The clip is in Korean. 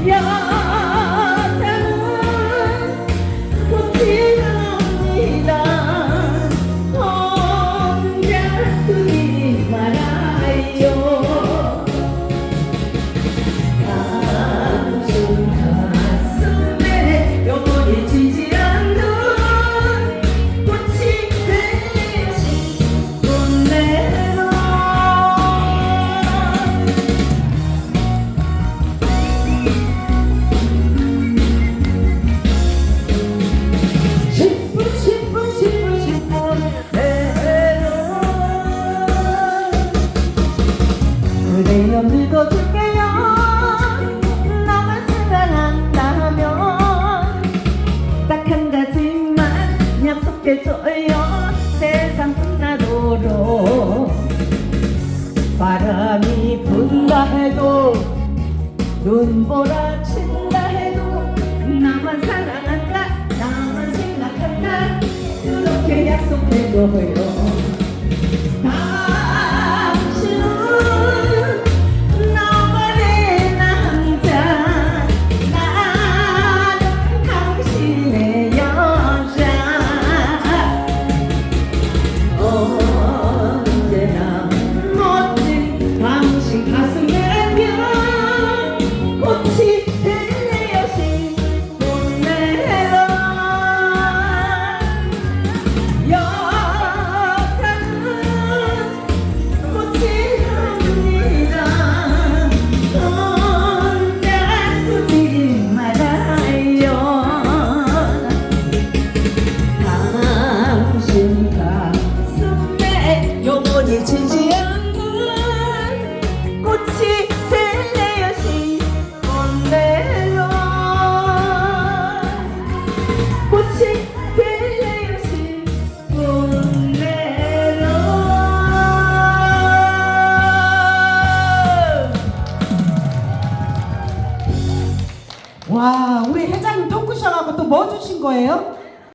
여자는 꽃이랍니다. 혼자 두지 말아요. 당신 가슴에 영원히 지지 않는 꽃이 되신 꽃내로 그대여 믿어줄게요. 나만 사랑한다면 딱 한 가지만 약속해줘요. 세상 끝나도록 바람이 분다 해도 눈보라 친다 해도 나만 사랑한다, 나만 생각한다, 그렇게 약속해줘요. 당신은 너만의 남자, 나는 당신의 여자. 언제나 멋진 당신 가슴에면 꽃이 되어신 꽃내로 여자는 꽃이랍니다. 혼자 두지 말아요. 당신 가슴에 영원히 지지 않는 꽃이 되어신 꽃내로 꽃이 되어신 꽃내로. 와, 우리 회장님 또 끄셔갖고 또 뭐 주신 거예요?